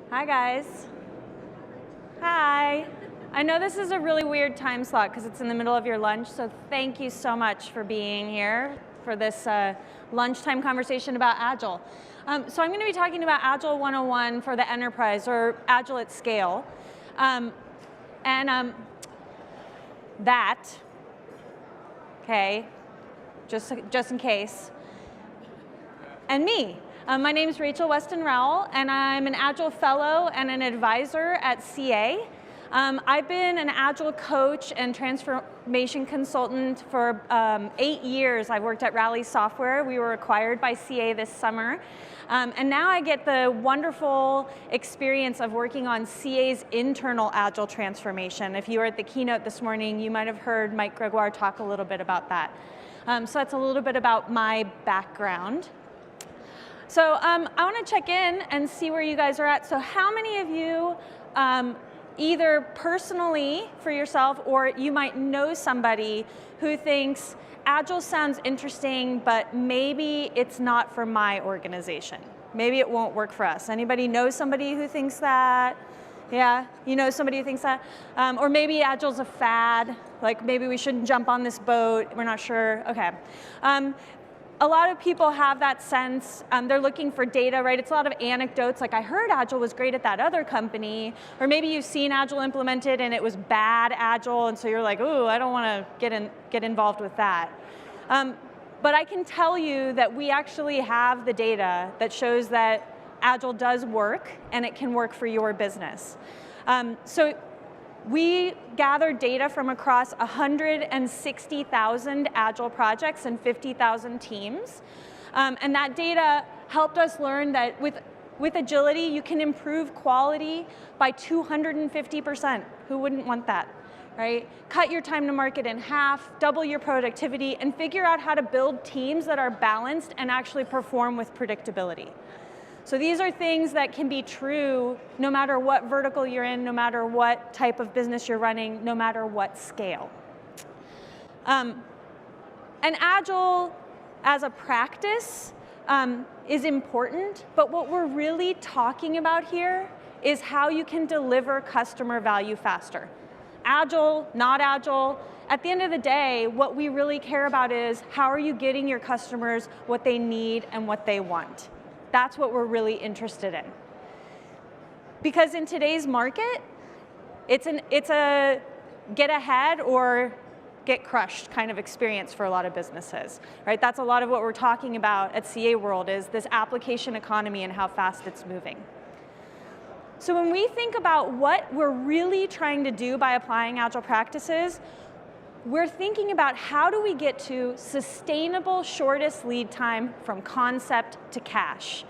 Hi, guys. Hi. I know this is a really weird time slot because it's in the middle of your lunch, so thank you so much for being here for this lunchtime conversation about Agile. So I'm going to be talking about Agile 101 for the enterprise, or Agile at scale. Okay, just in case. And me. My name is Weston Rowell, and I'm an Agile Fellow and an advisor at CA. I've been an Agile coach and transformation consultant for 8 years. I've worked at Rowell Software. We were acquired by CA this summer. And now I get the wonderful experience of working on CA's internal Agile transformation. If you were at the keynote this morning, you might have heard Mike Gregoire talk a little bit about that. So that's a little bit about my background. So I want to check in and see where you guys are at. So how many of you, either personally for yourself, or you might know somebody who thinks Agile sounds interesting, but maybe it's not for my organization. Maybe it won't work for us. Anybody know somebody who thinks that? Yeah, you know somebody who thinks that? Or maybe Agile's a fad, like maybe we shouldn't jump on this boat, we're not sure, okay. A lot of people have that sense. They're looking for data, right? It's a lot of anecdotes, like I heard Agile was great at that other company, or maybe you've seen Agile implemented and it was bad Agile, and so you're like, ooh, I don't want to get involved with that. But I can tell you that we actually have the data that shows that Agile does work, and it can work for your business. So we gathered data from across 160,000 Agile projects and 50,000 teams. And that data helped us learn that with agility, you can improve quality by 250%. Who wouldn't want that, right? Cut your time to market in half, double your productivity, and figure out how to build teams that are balanced and actually perform with predictability. So these are things that can be true no matter what vertical you're in, no matter what type of business you're running, no matter what scale. And Agile as a practice is important, but what we're really talking about here is how you can deliver customer value faster. Agile, not Agile, at the end of the day, what we really care about is how are you getting your customers what they need and what they want. That's what we're really interested in. Because in today's market, it's a get ahead or get crushed kind of experience for a lot of businesses, right? That's a lot of what we're talking about at CA World, is this application economy and how fast it's moving. So when we think about what we're really trying to do by applying Agile practices, we're thinking about how do we get to sustainable shortest lead time from concept to cash.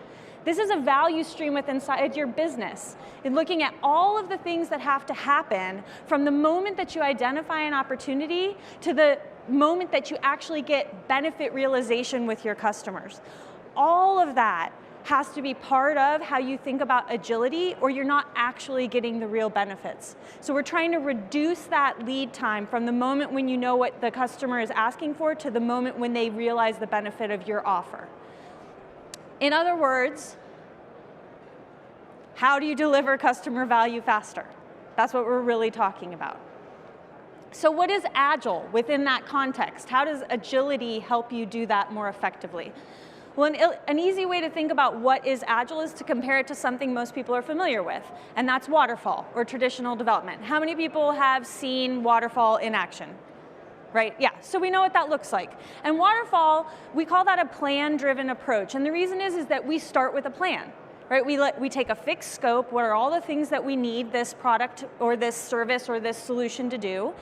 This is a value stream within your business. In looking at all of the things that have to happen from the moment that you identify an opportunity to the moment that you actually get benefit realization with your customers. All of that has to be part of how you think about agility, or you're not actually getting the real benefits. So we're trying to reduce that lead time from the moment when you know what the customer is asking for to the moment when they realize the benefit of your offer. In other words, how do you deliver customer value faster? That's what we're really talking about. So what is Agile within that context? How does agility help you do that more effectively? Well, an easy way to think about what is Agile is to compare it to something most people are familiar with, and that's Waterfall, or traditional development. How many people have seen Waterfall in action? Right, yeah, so we know what that looks like. And Waterfall, we call that a plan-driven approach, and the reason is that we start with a plan. Right, we take a fixed scope, what are all the things that we need this product or this service or this solution to do,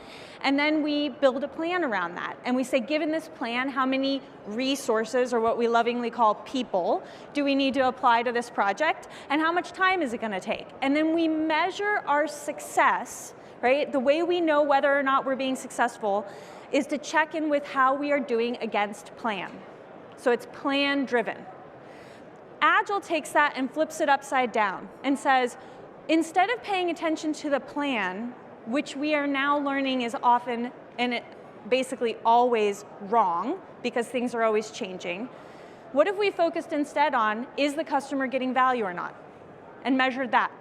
and then we build a plan around that. And we say, given this plan, how many resources, or what we lovingly call people, do we need to apply to this project, and how much time is it going to take? And then we measure our success, right? The way we know whether or not we're being successful is to check in with how we are doing against plan. So it's plan-driven. Agile takes that and flips it upside down and says, instead of paying attention to the plan, which we are now learning is often, and basically always wrong, because things are always changing, what if we focused instead on, is the customer getting value or not? And measured that.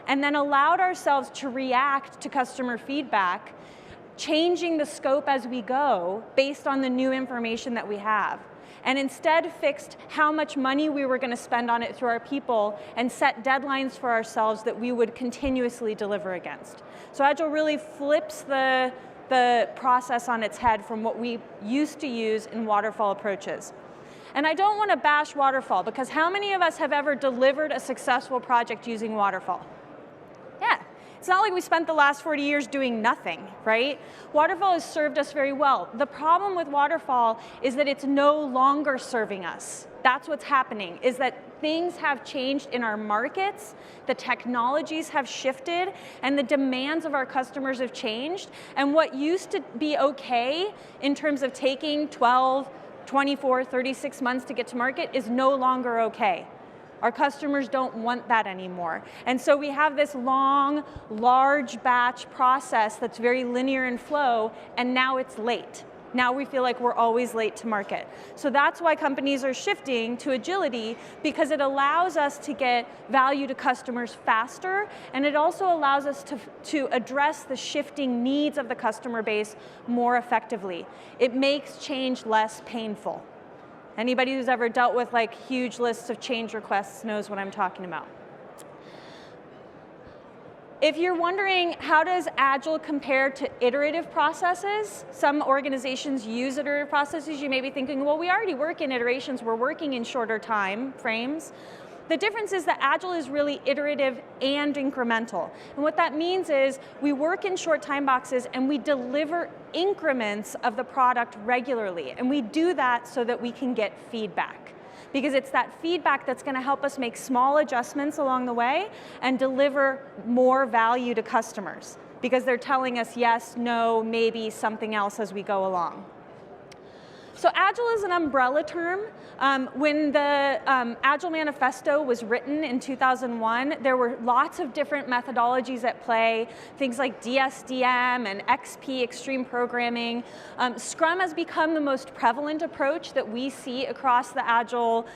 and then allowed ourselves to react to customer feedback, changing the scope as we go based on the new information that we have. And instead fixed how much money we were going to spend on it through our people and set deadlines for ourselves that we would continuously deliver against. So Agile really flips the process on its head from what we used to use in waterfall approaches. And I don't want to bash waterfall, because how many of us have ever delivered a successful project using waterfall? Yeah. It's not like we spent the last 40 years doing nothing, right? Waterfall has served us very well. The problem with waterfall is that it's no longer serving us. That's what's happening, is that things have changed in our markets, the technologies have shifted, and the demands of our customers have changed. And what used to be okay in terms of taking 12, 24, 36 months to get to market is no longer okay. Our customers don't want that anymore. And so we have this long, large batch process that's very linear in flow, and now it's late. Now we feel like we're always late to market. So that's why companies are shifting to agility, because it allows us to get value to customers faster, and it also allows us to address the shifting needs of the customer base more effectively. It makes change less painful. Anybody who's ever dealt with like huge lists of change requests knows what I'm talking about. If you're wondering, how does Agile compare to iterative processes? Some organizations use iterative processes. You may be thinking, well, we already work in iterations. We're working in shorter time frames. The difference is that Agile is really iterative and incremental. And what that means is we work in short time boxes and we deliver increments of the product regularly. And we do that so that we can get feedback. Because it's that feedback that's going to help us make small adjustments along the way and deliver more value to customers. Because they're telling us yes, no, maybe, something else as we go along. So Agile is an umbrella term. When the Agile Manifesto was written in 2001, there were lots of different methodologies at play, things like DSDM and XP, extreme programming. Scrum has become the most prevalent approach that we see across the Agile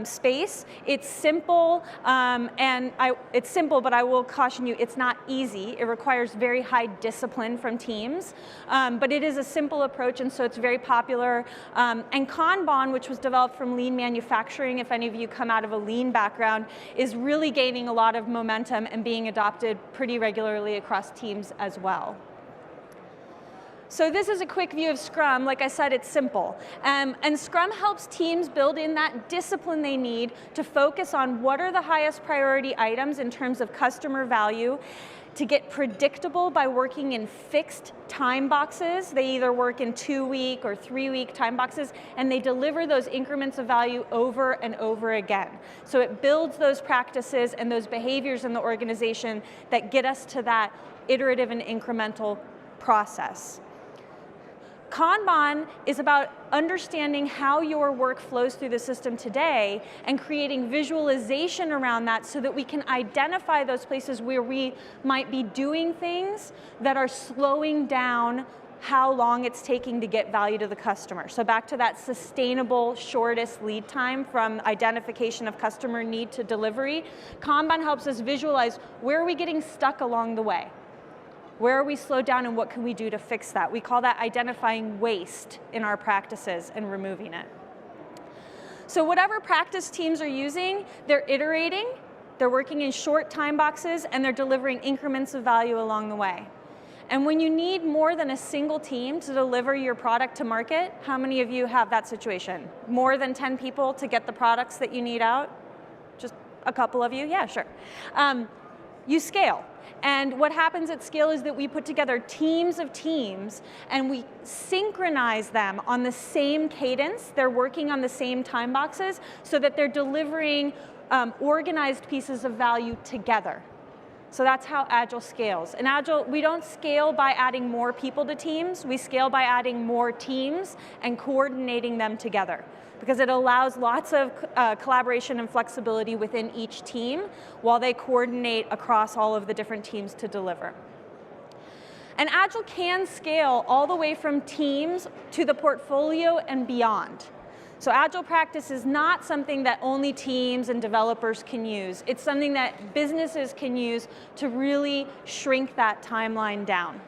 space. It's simple, it's simple, but I will caution you, it's not easy. It requires very high discipline from teams, but it is a simple approach, and so it's very popular. And Kanban, which was developed from lean manufacturing, if any of you come out of a lean background, is really gaining a lot of momentum and being adopted pretty regularly across teams as well. So this is a quick view of Scrum. Like I said, it's simple. And Scrum helps teams build in that discipline they need to focus on what are the highest priority items in terms of customer value, to get predictable by working in fixed time boxes. They either work in 2-week or 3-week time boxes, and they deliver those increments of value over and over again. So it builds those practices and those behaviors in the organization that get us to that iterative and incremental process. Kanban is about understanding how your work flows through the system today and creating visualization around that so that we can identify those places where we might be doing things that are slowing down how long it's taking to get value to the customer. So back to that sustainable, shortest lead time from identification of customer need to delivery. Kanban helps us visualize where are we getting stuck along the way. Where are we slowed down and what can we do to fix that? We call that identifying waste in our practices and removing it. So whatever practice teams are using, they're iterating, they're working in short time boxes, and they're delivering increments of value along the way. And when you need more than a single team to deliver your product to market, how many of you have that situation? More than 10 people to get the products that you need out? Just a couple of you? Yeah, sure. You scale. And what happens at scale is that we put together teams of teams and we synchronize them on the same cadence. They're working on the same time boxes so that they're delivering organized pieces of value together. So that's how Agile scales. In Agile, we don't scale by adding more people to teams. We scale by adding more teams and coordinating them together, because it allows lots of collaboration and flexibility within each team while they coordinate across all of the different teams to deliver. And Agile can scale all the way from teams to the portfolio and beyond. So Agile Practice is not something that only teams and developers can use. It's something that businesses can use to really shrink that timeline down.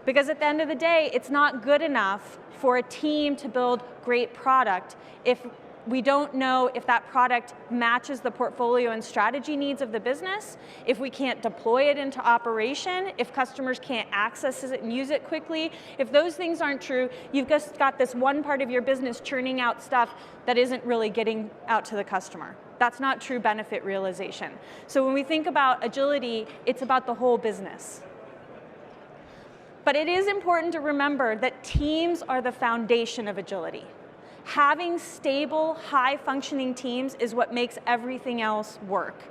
Because at the end of the day, it's not good enough for a team to build great product if we don't know if that product matches the portfolio and strategy needs of the business, if we can't deploy it into operation, if customers can't access it and use it quickly. If those things aren't true, you've just got this one part of your business churning out stuff that isn't really getting out to the customer. That's not true benefit realization. So when we think about agility, it's about the whole business. But it is important to remember that teams are the foundation of agility. Having stable, high-functioning teams is what makes everything else work.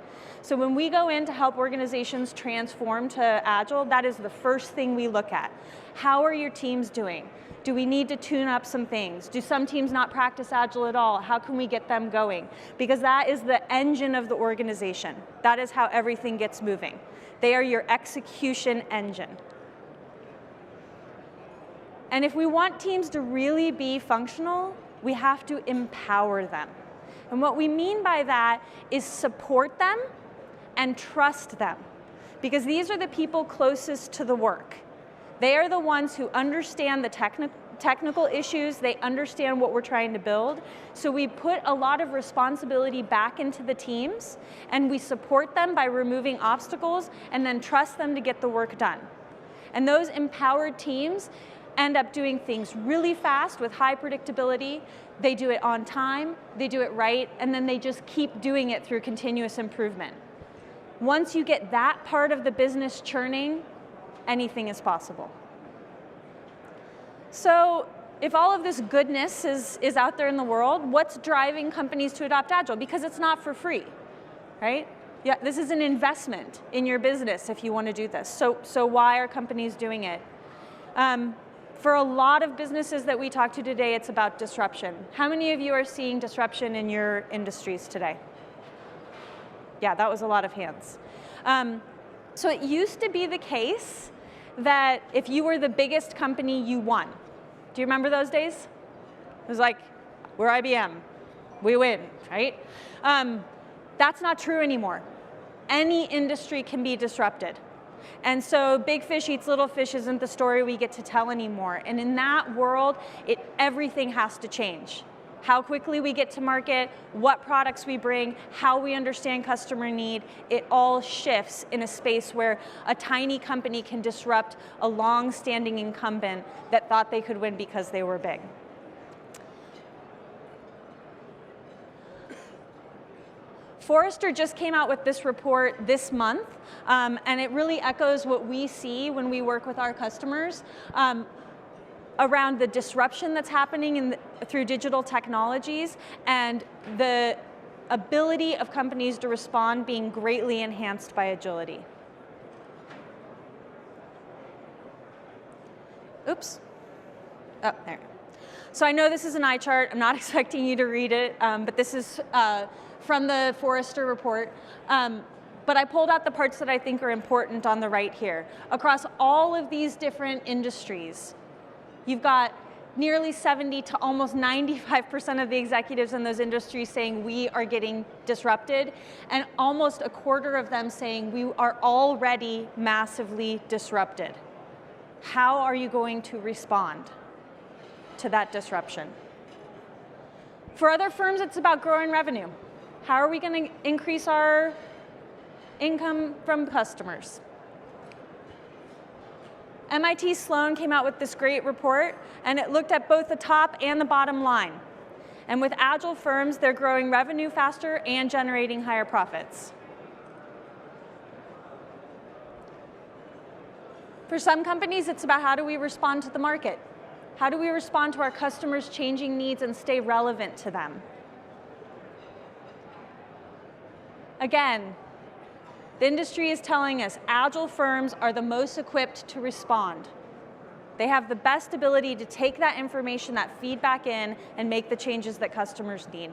So when we go in to help organizations transform to Agile, that is the first thing we look at. How are your teams doing? Do we need to tune up some things? Do some teams not practice Agile at all? How can we get them going? Because that is the engine of the organization. That is how everything gets moving. They are your execution engine. And if we want teams to really be functional, we have to empower them. And what we mean by that is support them and trust them. Because these are the people closest to the work. They are the ones who understand the technical issues, they understand what we're trying to build. So we put a lot of responsibility back into the teams, and we support them by removing obstacles, and then trust them to get the work done. And those empowered teams end up doing things really fast with high predictability. They do it on time, they do it right, and then they just keep doing it through continuous improvement. Once you get that part of the business churning, anything is possible. So if all of this goodness is out there in the world, what's driving companies to adopt Agile? Because it's not for free, right? Yeah, this is an investment in your business if you want to do this. So why are companies doing it? For a lot of businesses that we talk to today, it's about disruption. How many of you are seeing disruption in your industries today? Yeah, that was a lot of hands. So it used to be the case that if you were the biggest company, you won. Do you remember those days? It was like, we're IBM, we win, right? That's not true anymore. Any industry can be disrupted. And so big fish eats little fish isn't the story we get to tell anymore. And in that world, everything has to change. How quickly we get to market, what products we bring, how we understand customer need, it all shifts in a space where a tiny company can disrupt a long-standing incumbent that thought they could win because they were big. Forrester just came out with this report this month, and it really echoes what we see when we work with our customers around the disruption that's happening through digital technologies and the ability of companies to respond being greatly enhanced by agility. Oops. Oh, there. So I know this is an eye chart. I'm not expecting you to read it, but this is from the Forrester Report. But I pulled out the parts that I think are important on the right here. Across all of these different industries, you've got nearly 70 to almost 95% of the executives in those industries saying we are getting disrupted, and almost a quarter of them saying we are already massively disrupted. How are you going to respond to that disruption? For other firms, it's about growing revenue. How are we going to increase our income from customers? MIT Sloan came out with this great report, and it looked at both the top and the bottom line. And with Agile firms, they're growing revenue faster and generating higher profits. For some companies, it's about how do we respond to the market? How do we respond to our customers' changing needs and stay relevant to them? Again, the industry is telling us Agile firms are the most equipped to respond. They have the best ability to take that information, that feedback in, and make the changes that customers need.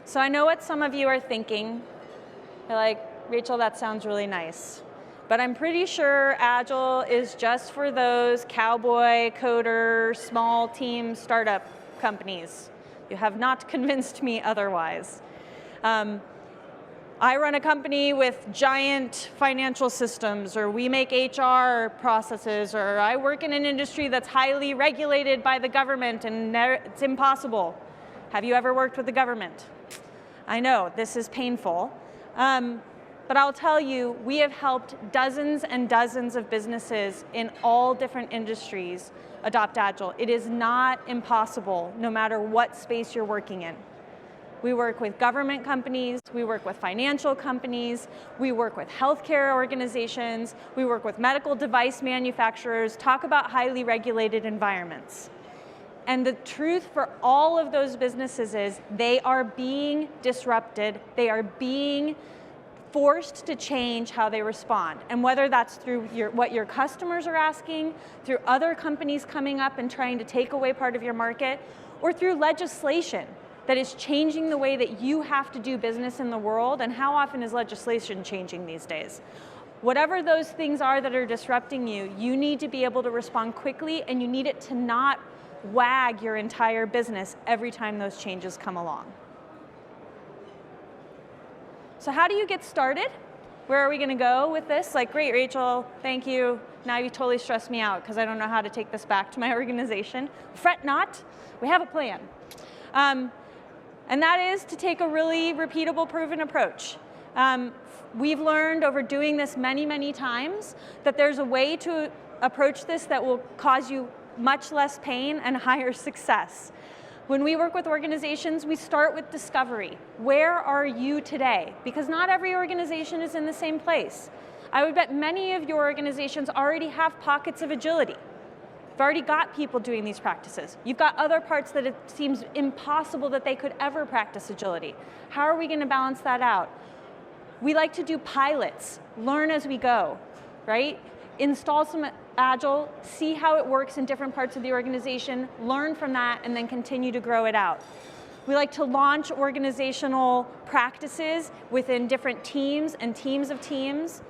So I know what some of you are thinking. You're like, Rachel, that sounds really nice. But I'm pretty sure Agile is just for those cowboy, coder, small team startup companies. You have not convinced me otherwise. I run a company with giant financial systems, or we make HR processes, or I work in an industry that's highly regulated by the government and it's impossible. Have you ever worked with the government? I know, this is painful. But I'll tell you, we have helped dozens and dozens of businesses in all different industries adopt Agile. It is not impossible, no matter what space you're working in. We work with government companies, we work with financial companies, we work with healthcare organizations, we work with medical device manufacturers, talk about highly regulated environments. And the truth for all of those businesses is they are being disrupted, they are being forced to change how they respond. And whether that's through what your customers are asking, through other companies coming up and trying to take away part of your market, or through legislation that is changing the way that you have to do business in the world. And how often is legislation changing these days? Whatever those things are that are disrupting you, you need to be able to respond quickly, and you need it to not wag your entire business every time those changes come along. So how do you get started? Where are we going to go with this? Like, great, Rachel, thank you. Now you totally stressed me out because I don't know how to take this back to my organization. Fret not, we have a plan. And that is to take a really repeatable, proven approach. We've learned over doing this many, many times that there's a way to approach this that will cause you much less pain and higher success. When we work with organizations, we start with discovery. Where are you today? Because not every organization is in the same place. I would bet many of your organizations already have pockets of agility. You've already got people doing these practices. You've got other parts that it seems impossible that they could ever practice agility. How are we going to balance that out? We like to do pilots, learn as we go, right? Install some Agile, see how it works in different parts of the organization, learn from that, and then continue to grow it out. We like to launch organizational practices within different teams and teams of teams,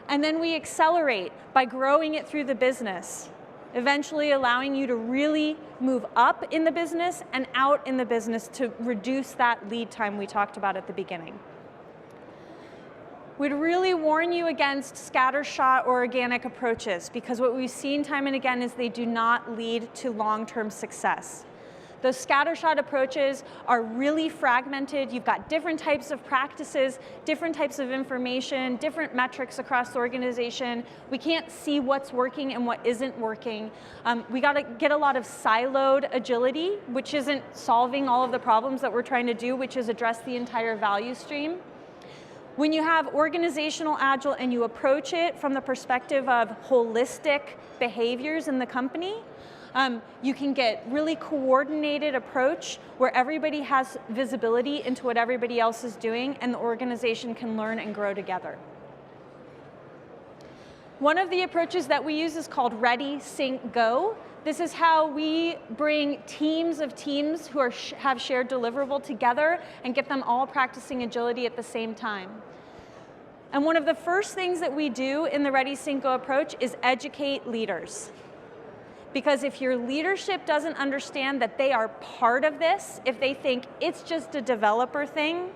and then we accelerate by growing it through the business, eventually allowing you to really move up in the business and out in the business to reduce that lead time we talked about at the beginning. We'd really warn you against scattershot or organic approaches, because what we've seen time and again is they do not lead to long-term success. Those scattershot approaches are really fragmented. You've got different types of practices, different types of information, different metrics across the organization. We can't see what's working and what isn't working. We got to get a lot of siloed agility, which isn't solving all of the problems that we're trying to do, which is address the entire value stream. When you have organizational Agile and you approach it from the perspective of holistic behaviors in the company, you can get really coordinated approach where everybody has visibility into what everybody else is doing and the organization can learn and grow together. One of the approaches that we use is called Ready, Sync, Go. This is how we bring teams of teams who have shared deliverable together and get them all practicing agility at the same time. And one of the first things that we do in the Ready, Sync, Go approach is educate leaders. Because if your leadership doesn't understand that they are part of this, if they think it's just a developer thing,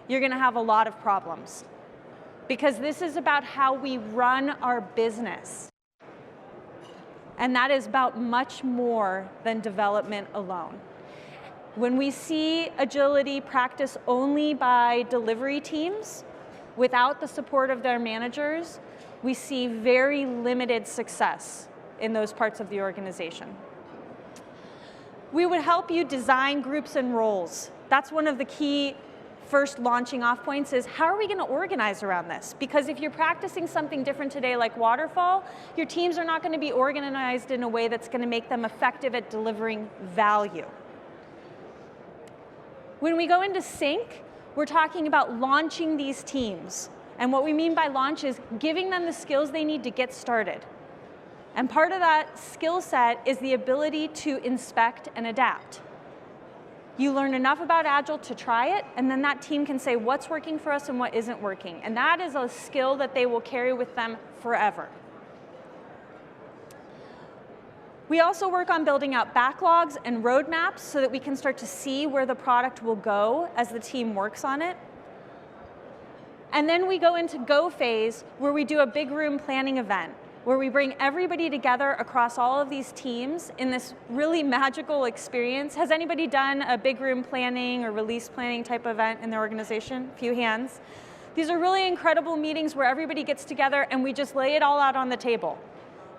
you're going to have a lot of problems. Because this is about how we run our business. And that is about much more than development alone. When we see agility practiced only by delivery teams, without the support of their managers, we see very limited success in those parts of the organization. We would help you design groups and roles. That's one of the key first launching off points is how are we going to organize around this? Because if you're practicing something different today like Waterfall, your teams are not going to be organized in a way that's going to make them effective at delivering value. When we go into sync, we're talking about launching these teams. And what we mean by launch is giving them the skills they need to get started. And part of that skill set is the ability to inspect and adapt. You learn enough about Agile to try it, and then that team can say what's working for us and what isn't working. And that is a skill that they will carry with them forever. We also work on building out backlogs and roadmaps so that we can start to see where the product will go as the team works on it. And then we go into go phase, where we do a big room planning event, where we bring everybody together across all of these teams in this really magical experience. Has anybody done a big room planning or release planning type event in their organization? A few hands. These are really incredible meetings where everybody gets together and we just lay it all out on the table.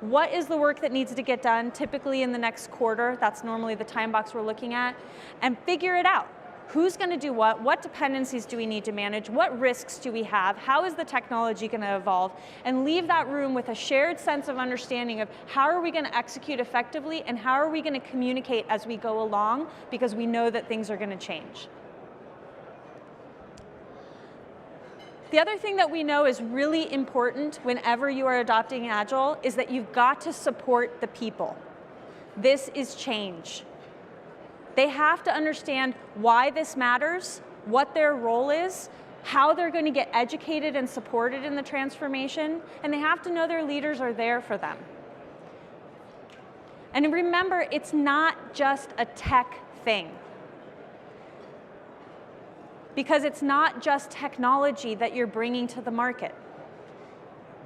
What is the work that needs to get done, typically in the next quarter? That's normally the time box we're looking at. And figure it out. Who's going to do what? What dependencies do we need to manage? What risks do we have? How is the technology going to evolve? And leave that room with a shared sense of understanding of how are we going to execute effectively and how are we going to communicate as we go along, because we know that things are going to change. The other thing that we know is really important whenever you are adopting Agile is that you've got to support the people. This is change. They have to understand why this matters, what their role is, how they're going to get educated and supported in the transformation, and they have to know their leaders are there for them. And remember, it's not just a tech thing. Because it's not just technology that you're bringing to the market.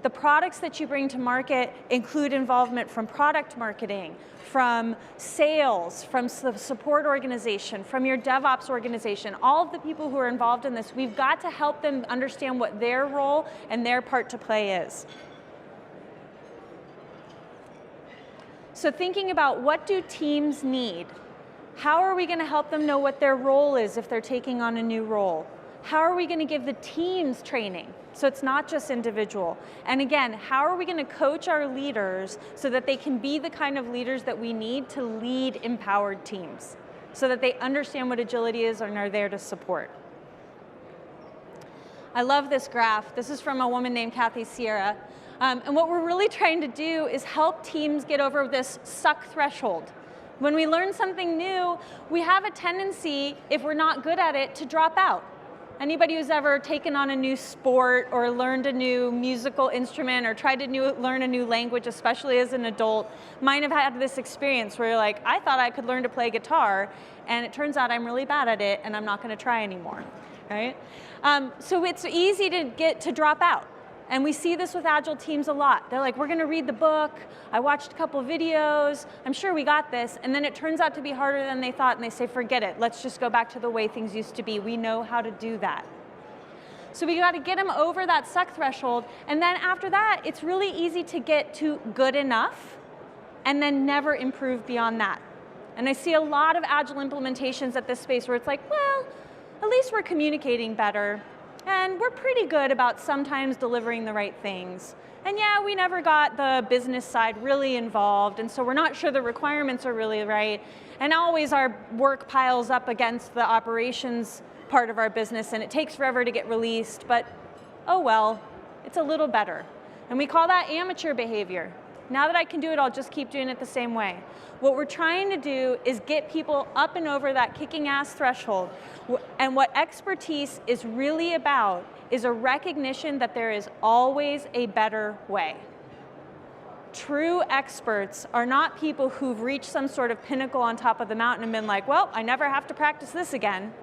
The products that you bring to market include involvement from product marketing, from sales, from the support organization, from your DevOps organization. All of the people who are involved in this, we've got to help them understand what their role and their part to play is. So thinking about what do teams need? How are we going to help them know what their role is if they're taking on a new role? How are we going to give the teams training? So it's not just individual. And again, how are we going to coach our leaders so that they can be the kind of leaders that we need to lead empowered teams, so that they understand what agility is and are there to support? I love this graph. This is from a woman named Kathy Sierra. And what we're really trying to do is help teams get over this suck threshold. When we learn something new, we have a tendency, if we're not good at it, to drop out. Anybody who's ever taken on a new sport or learned a new musical instrument or tried to learn a new language, especially as an adult, might have had this experience where you're like, I thought I could learn to play guitar, and it turns out I'm really bad at it, and I'm not going to try anymore, right? So it's easy to drop out. And we see this with Agile teams a lot. They're like, we're going to read the book. I watched a couple videos. I'm sure we got this. And then it turns out to be harder than they thought, and they say, forget it. Let's just go back to the way things used to be. We know how to do that. So we got to get them over that suck threshold. And then after that, it's really easy to get to good enough and then never improve beyond that. And I see a lot of Agile implementations at this space where it's like, well, at least we're communicating better. And we're pretty good about sometimes delivering the right things. And yeah, we never got the business side really involved, and so we're not sure the requirements are really right. And always our work piles up against the operations part of our business, and it takes forever to get released, but oh well, it's a little better. And we call that amateur behavior. Now that I can do it, I'll just keep doing it the same way. What we're trying to do is get people up and over that kicking ass threshold. And what expertise is really about is a recognition that there is always a better way. True experts are not people who've reached some sort of pinnacle on top of the mountain and been like, well, I never have to practice this again.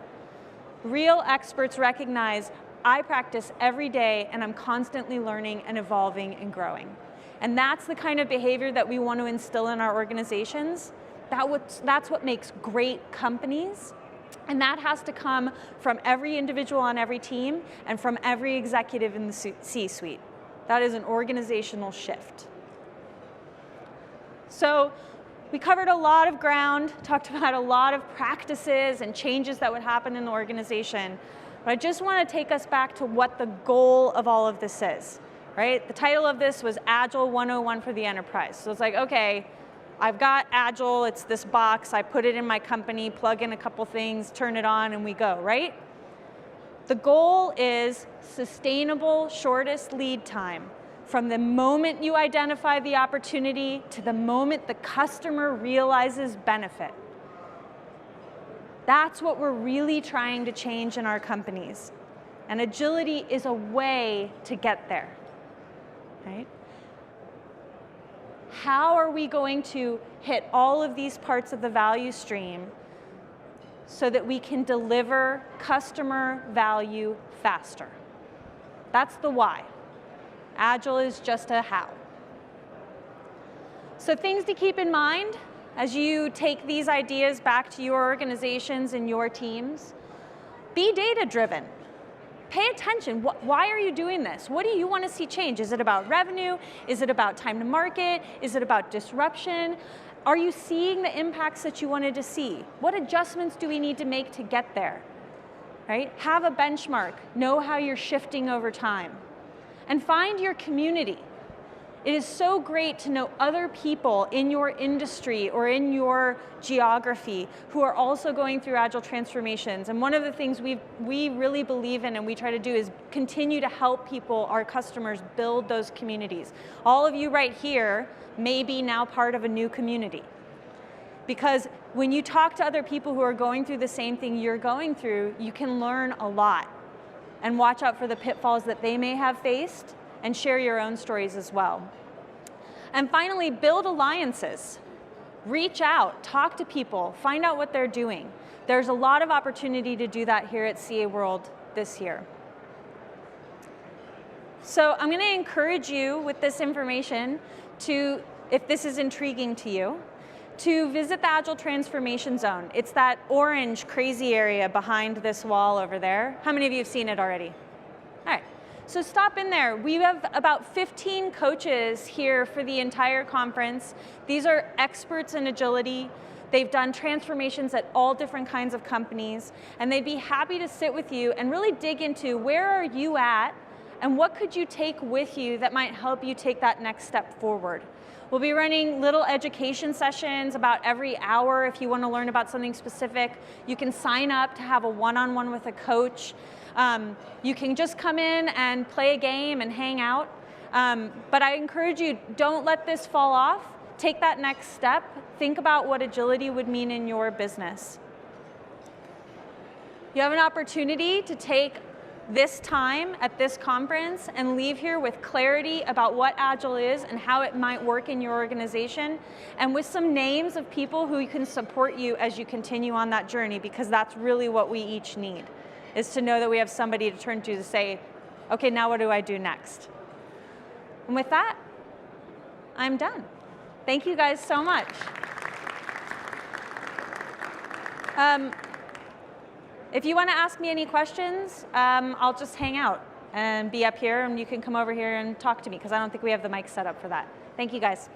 Real experts recognize, I practice every day and I'm constantly learning and evolving and growing. And that's the kind of behavior that we want to instill in our organizations. That's what makes great companies. And that has to come from every individual on every team and from every executive in the C-suite. That is an organizational shift. So we covered a lot of ground, talked about a lot of practices and changes that would happen in the organization. But I just want to take us back to what the goal of all of this is. Right? The title of this was Agile 101 for the enterprise. So it's like, okay, I've got Agile, it's this box, I put it in my company, plug in a couple things, turn it on, and we go, right? The goal is sustainable, shortest lead time from the moment you identify the opportunity to the moment the customer realizes benefit. That's what we're really trying to change in our companies. And agility is a way to get there, right? How are we going to hit all of these parts of the value stream so that we can deliver customer value faster? That's the why. Agile is just a how. So things to keep in mind as you take these ideas back to your organizations and your teams. Be data-driven. Pay attention. Why are you doing this? What do you want to see change? Is it about revenue? Is it about time to market? Is it about disruption? Are you seeing the impacts that you wanted to see? What adjustments do we need to make to get there? Right? Have a benchmark. Know how you're shifting over time. And find your community. It is so great to know other people in your industry or in your geography who are also going through Agile transformations. And one of the things we really believe in and we try to do is continue to help people, our customers, build those communities. All of you right here may be now part of a new community. Because when you talk to other people who are going through the same thing you're going through, you can learn a lot. And watch out for the pitfalls that they may have faced, and share your own stories as well. And finally, build alliances. Reach out, talk to people, find out what they're doing. There's a lot of opportunity to do that here at CA World this year. So I'm going to encourage you with this information to, if this is intriguing to you, to visit the Agile Transformation Zone. It's that orange crazy area behind this wall over there. How many of you have seen it already? All right. So stop in there. We have about 15 coaches here for the entire conference. These are experts in agility. They've done transformations at all different kinds of companies, and they'd be happy to sit with you and really dig into where are you at and what could you take with you that might help you take that next step forward. We'll be running little education sessions about every hour. If you want to learn about something specific, you can sign up to have a one-on-one with a coach. You can just come in and play a game and hang out. But I encourage you, don't let this fall off. Take that next step. Think about what agility would mean in your business. You have an opportunity to take this time at this conference and leave here with clarity about what Agile is and how it might work in your organization, and with some names of people who can support you as you continue on that journey, because that's really what we each need, is to know that we have somebody to turn to say, okay, now what do I do next? And with that, I'm done. Thank you guys so much. If you want to ask me any questions, I'll just hang out and be up here, and you can come over here and talk to me, because I don't think we have the mic set up for that. Thank you, guys.